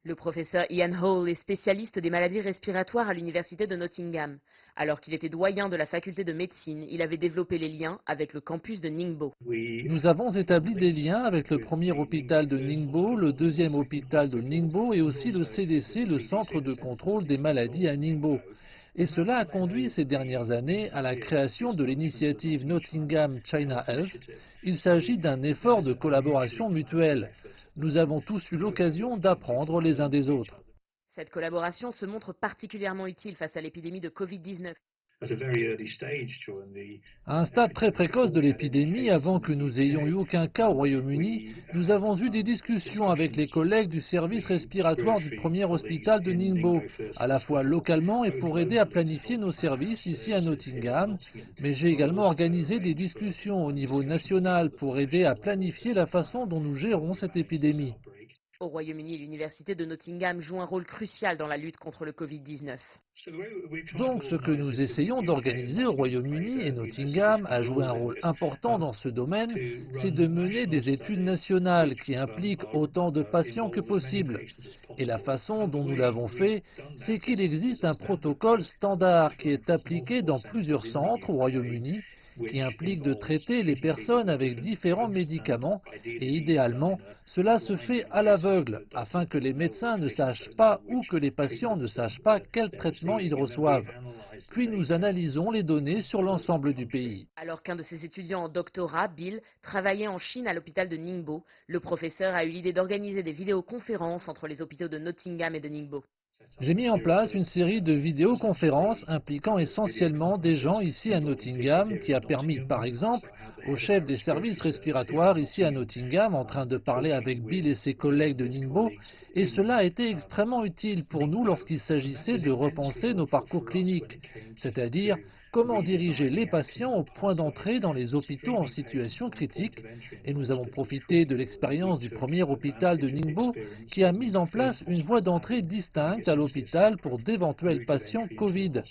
Le professeur Ian Hall est spécialiste des maladies respiratoires à l'université de Nottingham. Alors qu'il était doyen de la faculté de médecine, il avait développé les liens avec le campus de Ningbo. Nous avons établi des liens avec le premier hôpital de Ningbo, le deuxième hôpital de Ningbo et aussi le CDC, le Centre de contrôle des maladies à Ningbo. Et cela a conduit ces dernières années à la création de l'initiative Nottingham China Health. Il s'agit d'un effort de collaboration mutuelle. Nous avons tous eu l'occasion d'apprendre les uns des autres. Cette collaboration se montre particulièrement utile face à l'épidémie de Covid-19. À un stade très précoce de l'épidémie, avant que nous ayons eu aucun cas au Royaume-Uni, nous avons eu des discussions avec les collègues du service respiratoire du premier hôpital de Ningbo, à la fois localement et pour aider à planifier nos services ici à Nottingham, mais j'ai également organisé des discussions au niveau national pour aider à planifier la façon dont nous gérons cette épidémie. Au Royaume-Uni, l'université de Nottingham joue un rôle crucial dans la lutte contre le Covid-19. Donc ce que nous essayons d'organiser au Royaume-Uni et Nottingham a joué un rôle important dans ce domaine, c'est de mener des études nationales qui impliquent autant de patients que possible. Et la façon dont nous l'avons fait, c'est qu'il existe un protocole standard qui est appliqué dans plusieurs centres au Royaume-Uni, qui implique de traiter les personnes avec différents médicaments et idéalement, cela se fait à l'aveugle afin que les médecins ne sachent pas ou que les patients ne sachent pas quel traitement ils reçoivent. Puis nous analysons les données sur l'ensemble du pays. Alors qu'un de ses étudiants en doctorat, Bill, travaillait en Chine à l'hôpital de Ningbo, le professeur a eu l'idée d'organiser des vidéoconférences entre les hôpitaux de Nottingham et de Ningbo. J'ai mis en place une série de vidéoconférences impliquant essentiellement des gens ici à Nottingham qui a permis, par exemple, au chef des services respiratoires ici à Nottingham en train de parler avec Bill et ses collègues de Ningbo, et cela a été extrêmement utile pour nous lorsqu'il s'agissait de repenser nos parcours cliniques, c'est-à-dire comment diriger les patients au point d'entrée dans les hôpitaux en situation critique, et nous avons profité de l'expérience du premier hôpital de Ningbo qui a mis en place une voie d'entrée distincte à l'hôpital pour d'éventuels patients Covid.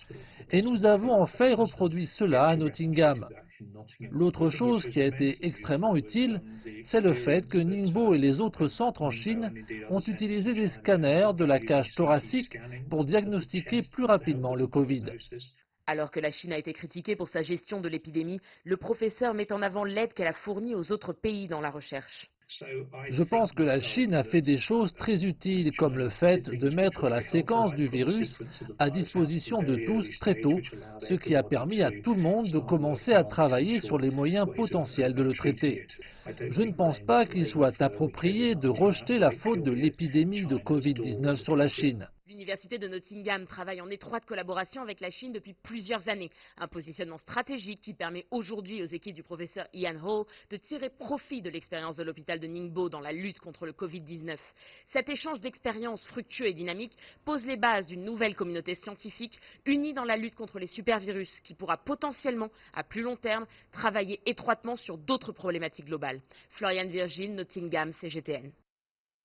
Et nous avons en fait reproduit cela à Nottingham. L'autre chose qui a été extrêmement utile, c'est le fait que Ningbo et les autres centres en Chine ont utilisé des scanners de la cage thoracique pour diagnostiquer plus rapidement le Covid. Alors que la Chine a été critiquée pour sa gestion de l'épidémie, le professeur met en avant l'aide qu'elle a fournie aux autres pays dans la recherche. Je pense que la Chine a fait des choses très utiles, comme le fait de mettre la séquence du virus à disposition de tous très tôt, ce qui a permis à tout le monde de commencer à travailler sur les moyens potentiels de le traiter. Je ne pense pas qu'il soit approprié de rejeter la faute de l'épidémie de Covid-19 sur la Chine. L'université de Nottingham travaille en étroite collaboration avec la Chine depuis plusieurs années. Un positionnement stratégique qui permet aujourd'hui aux équipes du professeur Ian Hall de tirer profit de l'expérience de l'hôpital de Ningbo dans la lutte contre le Covid-19. Cet échange d'expériences fructueux et dynamique pose les bases d'une nouvelle communauté scientifique unie dans la lutte contre les supervirus qui pourra potentiellement, à plus long terme, travailler étroitement sur d'autres problématiques globales. Floriane Virgile, Nottingham, CGTN.